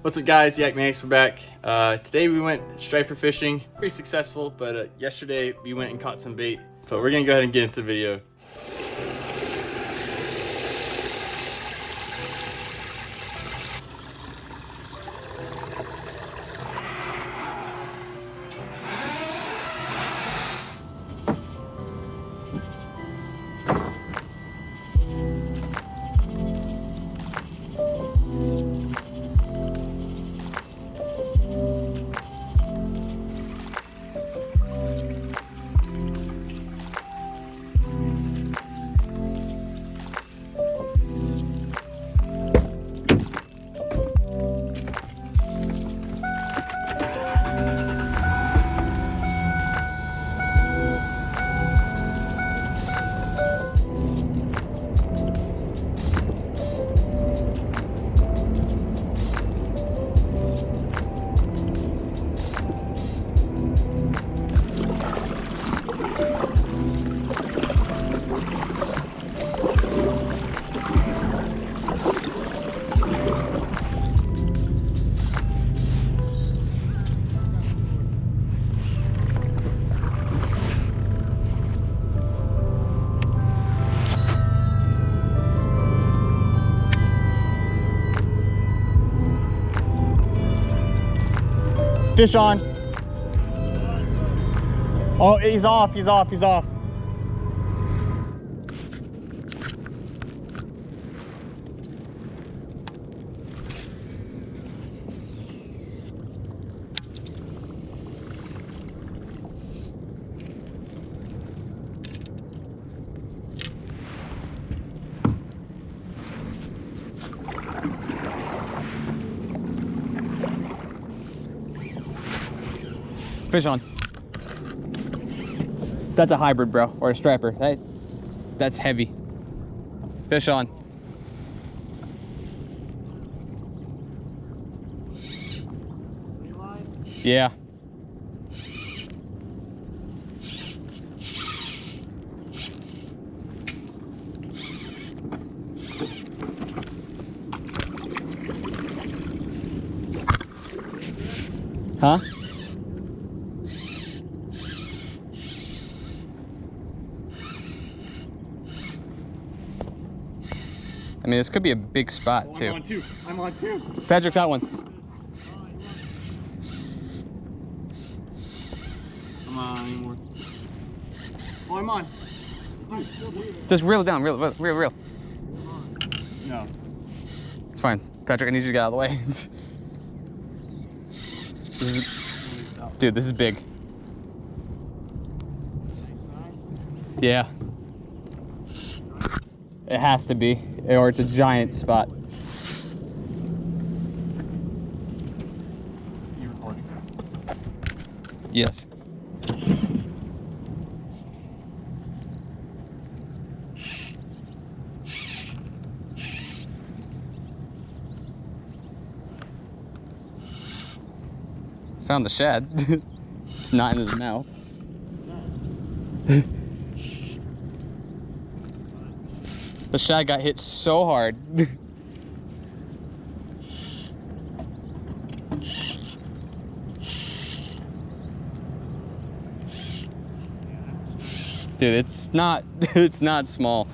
What's up guys, Yak Maniacs, we're back. Today we went striper fishing. Pretty successful, but yesterday we went and caught some bait. But we're gonna go ahead and get into the video. Fish on. Oh, he's off, he's off, he's off. Fish on. That's a hybrid, bro, or a striper. That's heavy. Fish on. Yeah. Huh? I mean, this could be a big spot, too. I'm on two. I'm on two. Patrick's got one. I'm on anymore. Oh, I'm on. Just reel it down, reel. No. It's fine. Patrick, I need you to get out of the way. Dude, this is big. Yeah. It has to be, or it's a giant spot. You recording? Yes. Found the shad. It's not in his mouth. The shad got hit so hard. Dude, it's not small.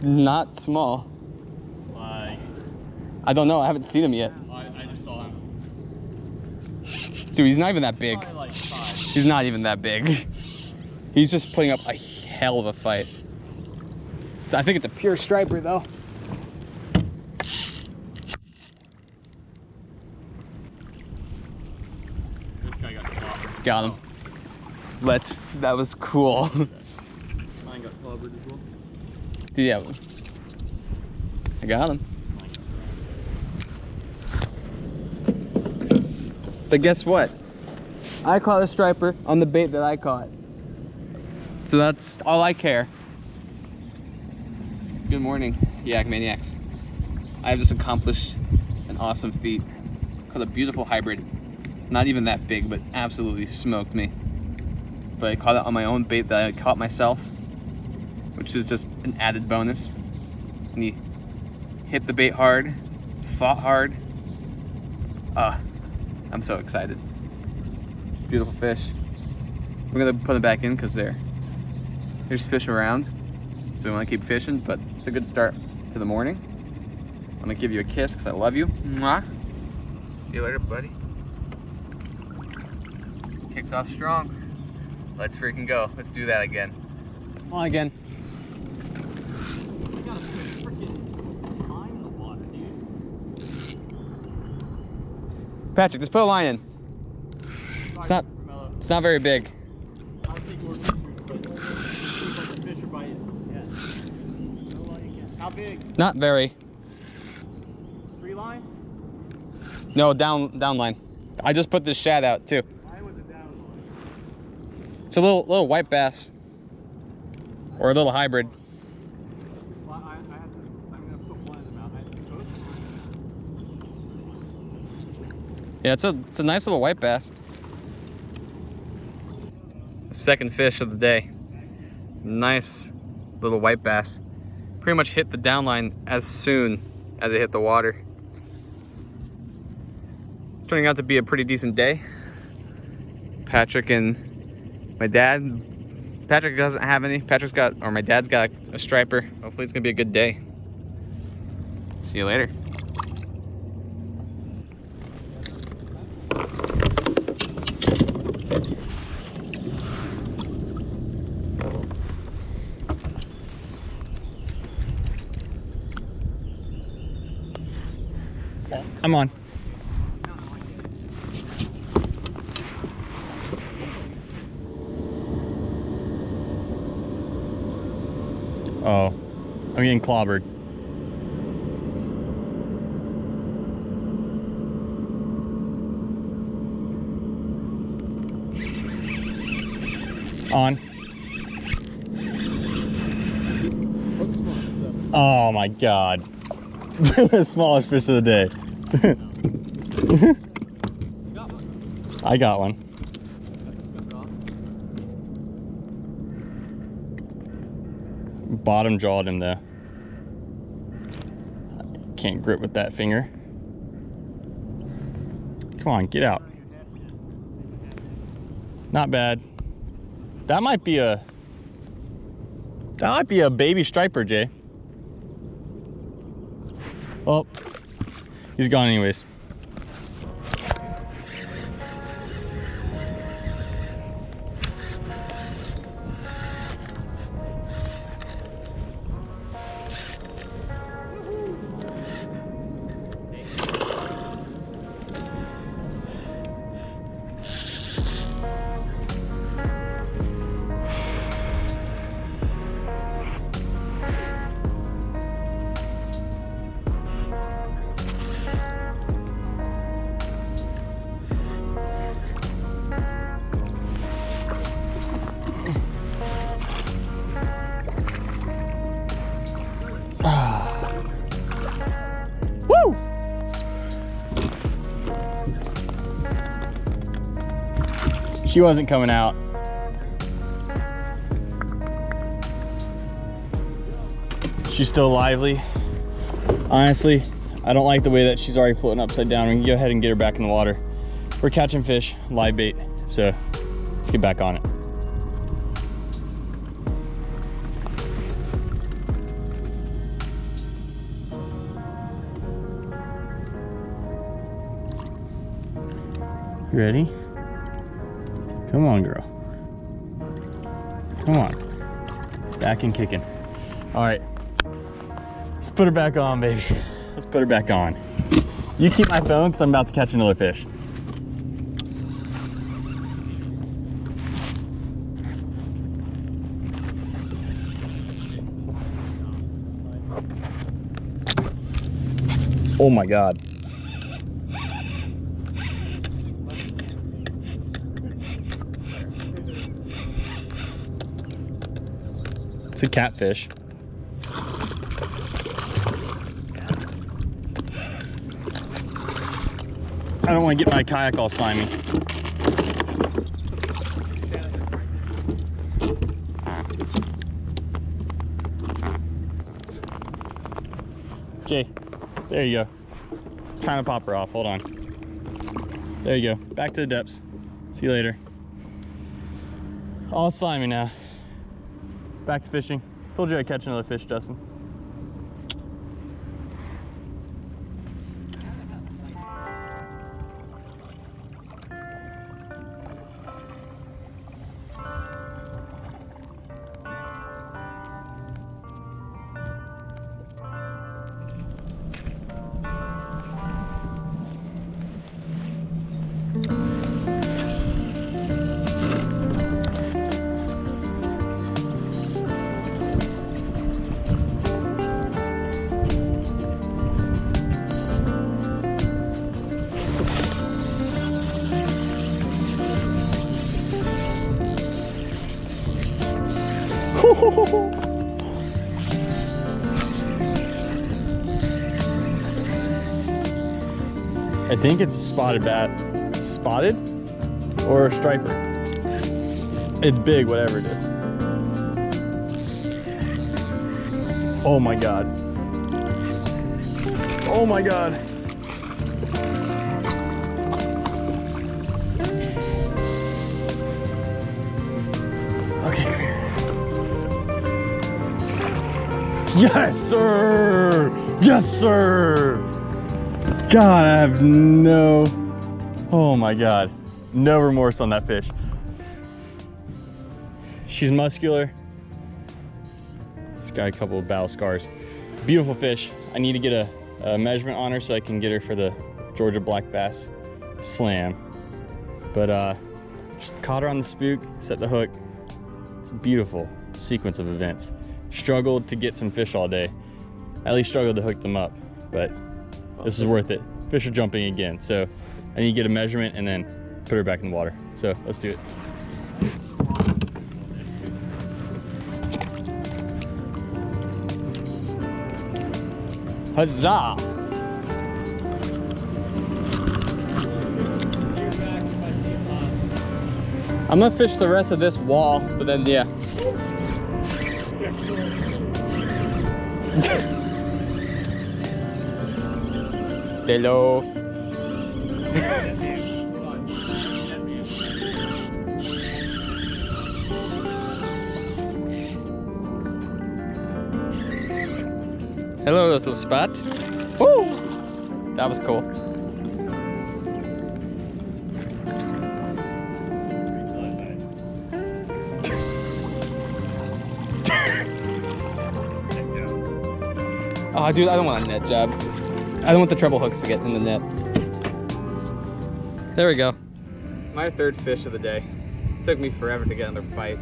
Not small. Like, I don't know. I haven't seen him yet. I just saw him. Dude, he's not even that big. Probably like 5. He's not even that big. He's just putting up a hell of a fight. I think it's a pure striper, though. This guy got clobbered. Got him. That was cool. Mine got clobbered as well. Yeah. I got him. But guess what? I caught a striper on the bait that I caught. So that's all I care. Good Good morning, Yak Maniacs. I have just accomplished an awesome feat called a beautiful hybrid. Not even that big, but absolutely smoked me. But I caught it on my own bait that I caught myself, which is just an added bonus. And he hit the bait hard, fought hard. I'm so excited. It's a beautiful fish. We're gonna put it back in because there's fish around, so we want to keep fishing. But it's a good start to the morning. I'm gonna give you a kiss because I love you. Mwah. See you later, buddy. Kicks off strong. Let's freaking go. Let's do that again. Come on again. You gotta put a freaking line in the water, dude. Patrick, just put a line in. It's not very big. I'll take more pictures, but it seems like the fish are biting. Yeah. No line again. How big? Not very. 3 line? No, down line. I just put this shad out too. Why was it down line? It's a little white bass. Or a little hybrid. Well, I'm gonna put one in the mouth. Yeah, it's a nice little white bass. Second fish of the day. Nice little white bass. Pretty much hit the downline as soon as it hit the water. It's turning out to be a pretty decent day. Patrick and my dad. Patrick doesn't have any. My dad's got a striper. Hopefully it's gonna be a good day. See you later. I'm on. Oh, I'm getting clobbered. On. Oh my God. The smallest fish of the day. I got one. Bottom jawed him though. Can't grip with that finger. Come on, get out. Not bad. That might be a baby striper, Jay. Oh, he's gone anyways. Woo! She wasn't coming out. She's still lively. Honestly, I don't like the way that she's already floating upside down. We can go ahead and get her back in the water. We're catching fish, live bait, so let's get back on it. You ready? Come on, girl. Come on. Back and kicking. All right. Let's put her back on, baby. Let's put her back on. You keep my phone because I'm about to catch another fish. Oh my God. It's a catfish. I don't want to get my kayak all slimy. Okay, there you go. Trying to pop her off, hold on. There you go, back to the depths. See you later. All slimy now. Back to fishing. Told you I'd catch another fish, Justin. I think it's a spotted bat. Spotted or a striper? It's big, whatever it is. Oh my god. Oh my god. Okay, come here. Yes, sir! Yes, sir! God, I have no, oh my God, no remorse on that fish. She's muscular. She's got a couple of bow scars. Beautiful fish. I need to get a measurement on her so I can get her for the Georgia Black Bass Slam. But just caught her on the spook, set the hook. It's a beautiful sequence of events. Struggled to get some fish all day. At least struggled to hook them up, but this is worth it. Fish are jumping again, so I need to get a measurement and then put her back in the water. So let's do it. Huzzah! I'm gonna fish the rest of this wall, but then yeah. Stay low. Hello, little spot. Woo! That was cool. Oh, dude, I don't want a net job. I don't want the treble hooks to get in the net. There we go. My third fish of the day. It took me forever to get another bite.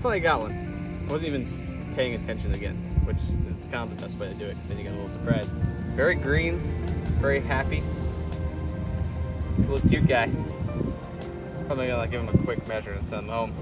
Finally got one. I wasn't even paying attention again, which is kind of the best way to do it, because then you get a little surprise. Very green, very happy. Little cute guy. Probably gonna give him a quick measure and send him home.